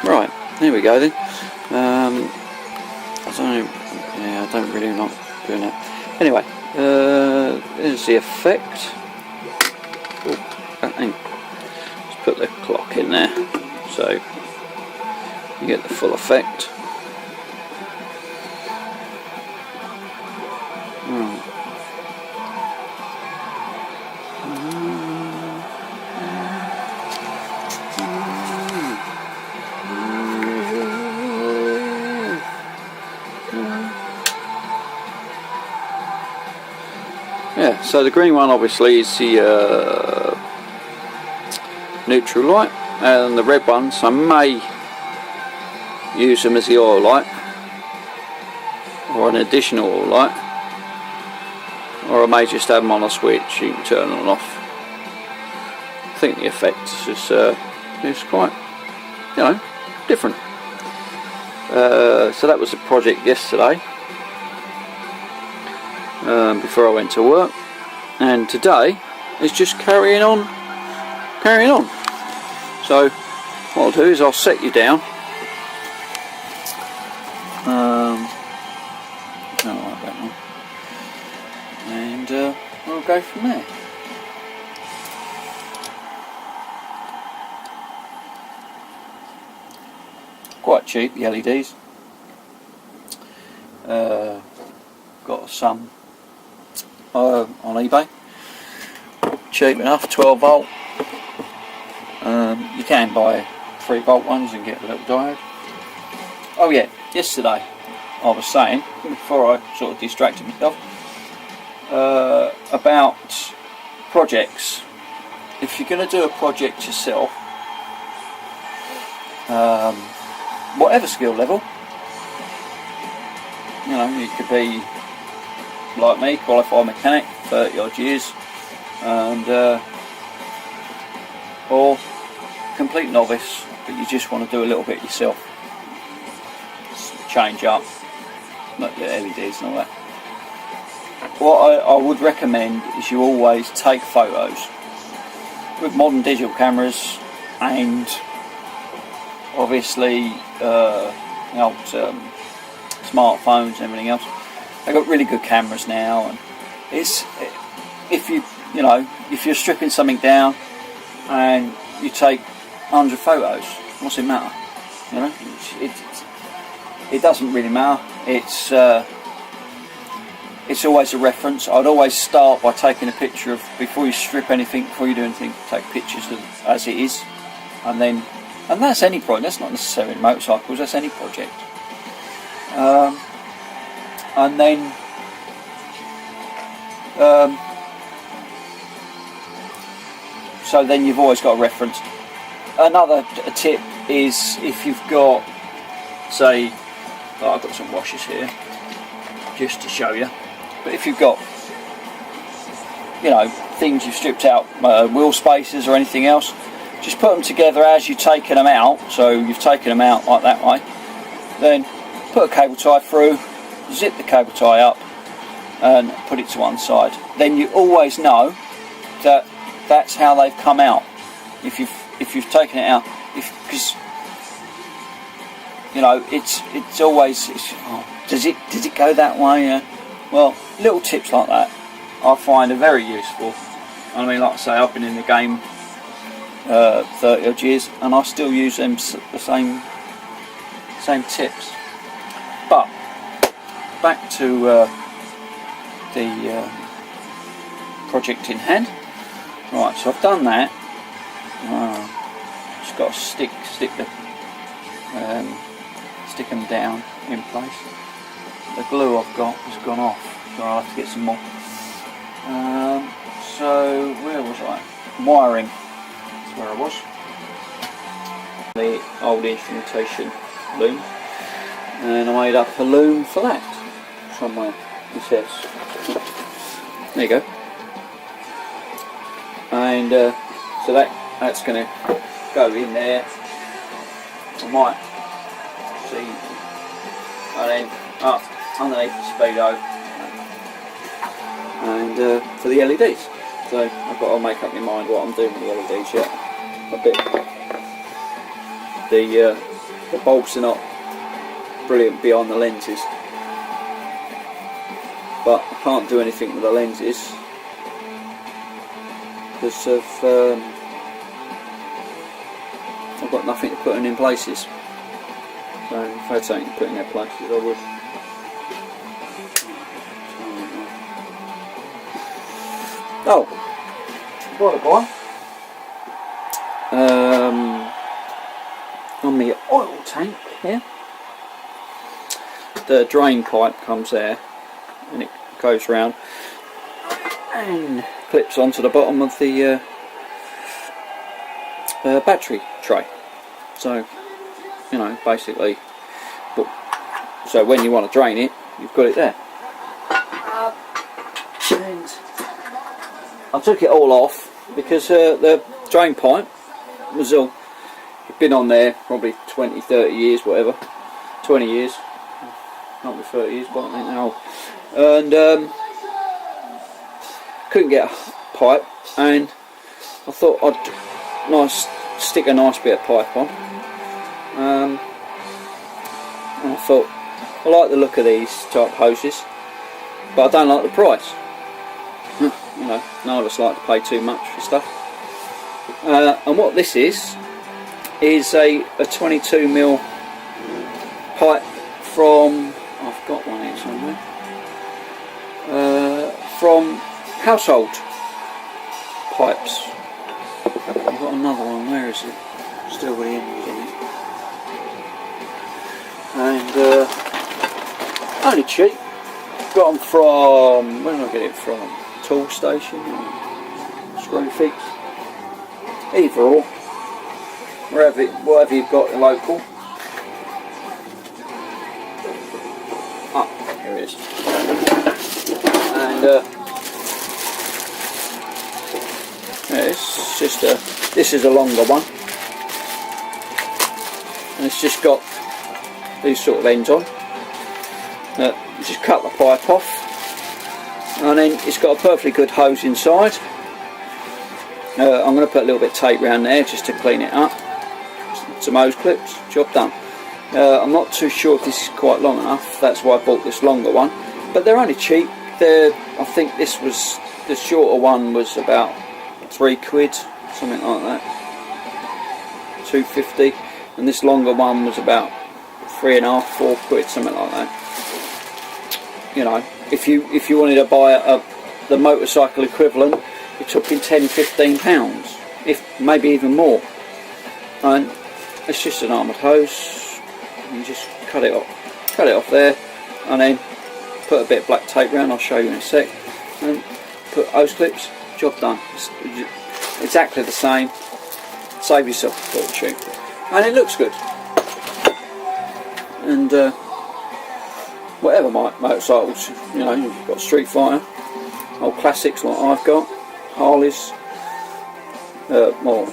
Right, there we go then. I don't really like doing that. Anyway, there's the effect. Let's put the clock in there so you get the full effect. Yeah, so the green one obviously is the neutral light, and the red ones I may use them as the oil light, or an additional oil light, or I may just have them on a switch. You can turn on and off. I think the effect is quite, different. So that was the project yesterday. Before I went to work, and today is just carrying on. So what I'll do is I'll set you down. And we'll go from there. Quite cheap, the LEDs. Got some on eBay, cheap enough, 12 volt. You can buy 3 volt ones and get a little diode. Oh yeah, yesterday I was saying, before I sort of distracted myself, about projects. If you're going to do a project yourself, whatever skill level, you could be like me, qualified mechanic, 30 odd years, and or complete novice, but you just want to do a little bit yourself, change up, like the LEDs and all that. What I would recommend is you always take photos with modern digital cameras, and obviously smartphones and everything else. They've got really good cameras now, and if you're stripping something down and you take 100 photos, what's it matter? It doesn't really matter. It's always a reference. I'd always start by taking a picture of, before you strip anything, before you do anything, take pictures of as it is, and that's any project. That's not necessarily motorcycles. That's any project. And then so then you've always got a reference. Another tip is, if you've got, say, I've got some washers here just to show you, but if you've got things you've stripped out, wheel spacers or anything else, just put them together as you're taking them out. So you've taken them out like that way, then put a cable tie through, zip the cable tie up and put it to one side. Then you always know that that's how they've come out. If you've taken it out, because it's always does it go that way? Well, little tips like that I find are very useful. I mean, like I say, I've been in the game 30 odd years, and I still use them, the same tips. But back to the project in hand. Right, so I've done that. Just got to stick them down in place. The glue I've got has gone off, so I'll have to get some more. So where was I? Wiring. That's where I was. The old instrumentation loom, and I made up a loom for that somewhere. It says. There you go. And so that's going to go in there. I might see, and then up underneath the speedo, and for the LEDs. So I've got to make up my mind what I'm doing with the LEDs yet. A bit. The The bulbs are not brilliant behind the lenses, but I can't do anything with the lenses because of I've got nothing to put them in places. So if I had something to put in their places, I would. Oh, by the by, on the oil tank here, the drain pipe comes there and it goes round and clips onto the bottom of the battery tray. So, you know, basically, so when you want to drain it, you've got it there. And I took it all off because the drain pipe was all been on there probably 20, 30 years, whatever, 20 years, not be 30 years, but I think now, and couldn't get a pipe, and I thought I'd stick a nice bit of pipe on, and I thought I like the look of these type hoses, but I don't like the price. You know, none of us like to pay too much for stuff. And what this is a 22mm pipe from, I've got one here somewhere, from household pipes. I've got another one, where is it? Still with the ends on it. And only cheap. Got them from, where did I get it from? Tool station, Screw Fix, either or, whatever you've got local. Ah, here it is. And yeah, it's just this is a longer one, and it's just got these sort of ends on. You just cut the pipe off, and then it's got a perfectly good hose inside. I'm going to put a little bit of tape around there just to clean it up. Some hose clips, job done. I'm not too sure if this is quite long enough, that's why I bought this longer one, but they're only cheap. I think this was, the shorter one was about £3, something like that, £2.50, and this longer one was about £3.5, £4, something like that. You know, if you wanted to buy the motorcycle equivalent, you're talking £10–15, if maybe even more. And it's just an armoured hose. You just cut it off there, and then put a bit of black tape around. I'll show you in a sec. And put hose clips. Job done. It's exactly the same. Save yourself a fortune, and it looks good. And whatever motorcycles, you know, you've got Street Fighter, old classics like I've got, Harleys, more.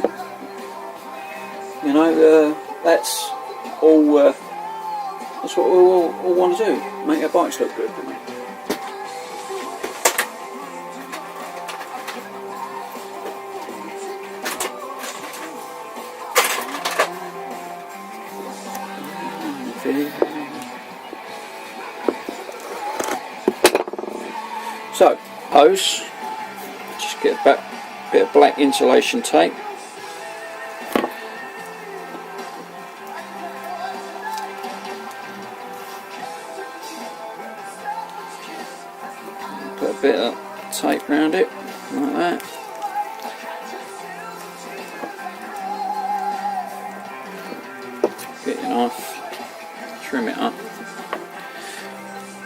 You know, that's all. That's what we all want to do. Make our bikes look good, don't we? So, hose, just get a bit of black insulation tape. Put a bit of tape around it, like that. Get your knife, trim it up.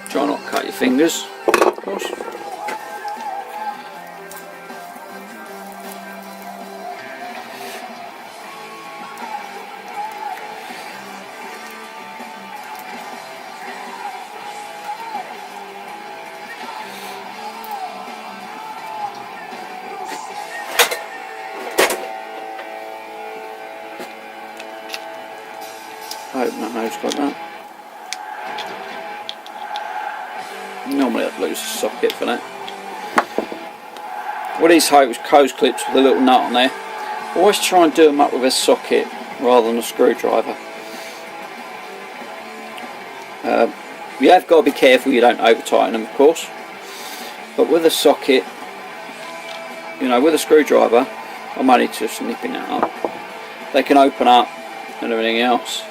Try not to cut your fingers, of course. Open the hose like that. Normally I'd lose the socket for that. With these hose clips with a little nut on there, always try and do them up with a socket rather than a screwdriver. You have got to be careful you don't over tighten them, of course, but with a socket, you know, with a screwdriver, I'm only just nipping that up. They can open up and everything else.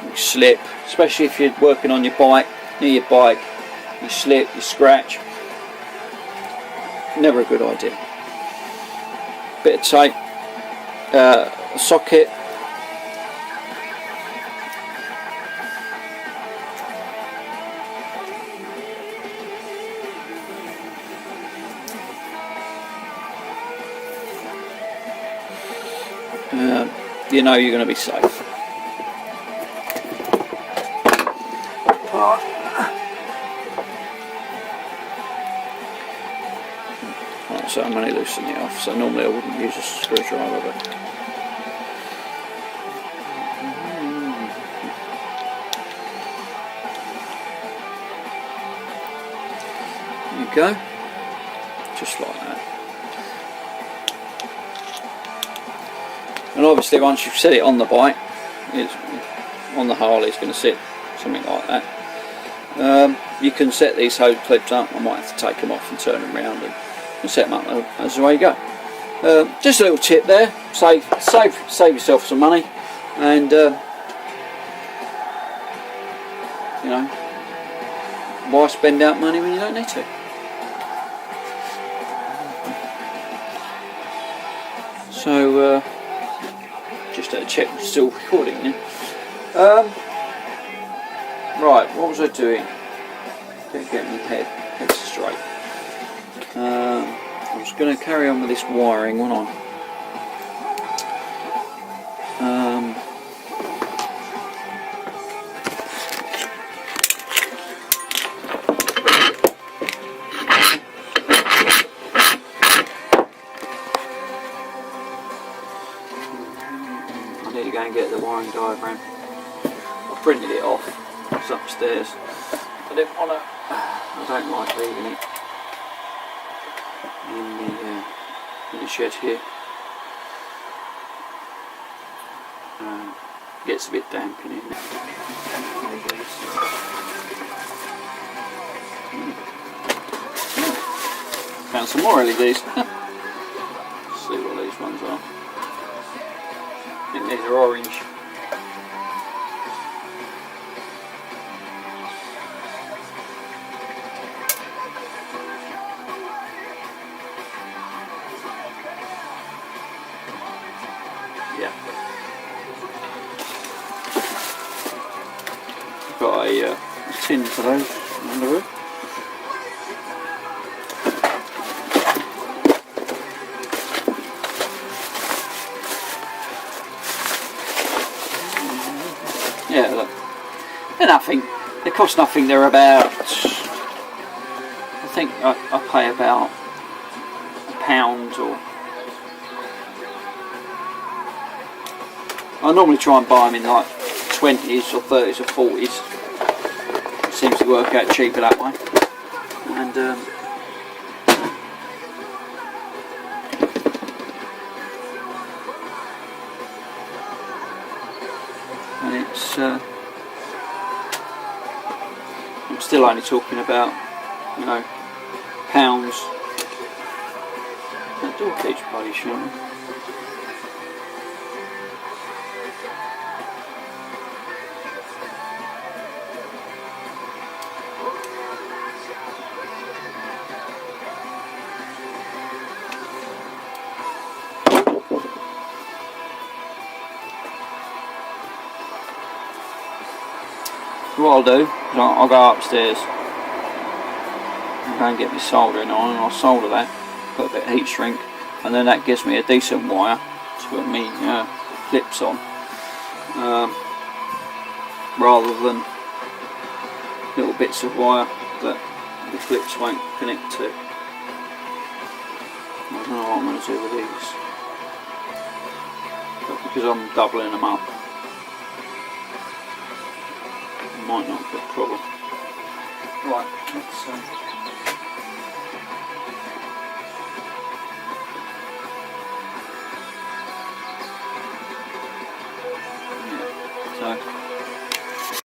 You slip, especially if you're working on your bike, near your bike, you slip, you scratch. Never a good idea. Bit of tape, a socket, you know you're going to be safe. Right, so I'm only loosening it off, so normally I wouldn't use a screwdriver, but there you go, just like that. And obviously once you've set it on the bike, it's on the Harley, it's going to sit something like that. You can set these hose clips up. I might have to take them off and turn them around and set them up as the way you go. Just a little tip there, save yourself some money, and you know, why spend out money when you don't need to? So just had to check we're still recording now. Right, what was I doing? Get my head straight. I was going to carry on with this wiring, wasn't I? I need to go and get the wiring diagram. I printed it off. It's upstairs. I don't like leaving it in the shed here. Gets a bit damp in here. Found some more LEDs. See what these ones are. I think these are orange. Yeah. Got a tin for those on the roof. Yeah, look. They're nothing. They cost nothing. They're about, I think I pay about £1 or. I normally try and buy them in like 20s or 30s or 40s. It seems to work out cheaper that way. And it's I'm still only talking about, you know, pounds. That door keeps bloody shutting. What I'll do is I'll go upstairs and go and get my soldering on, and I'll solder that, put a bit of heat shrink, and then that gives me a decent wire to put me clips on, rather than little bits of wire that the clips won't connect to. I don't know what I'm going to do with these, but because I'm doubling them up, might not be a problem. Right, let's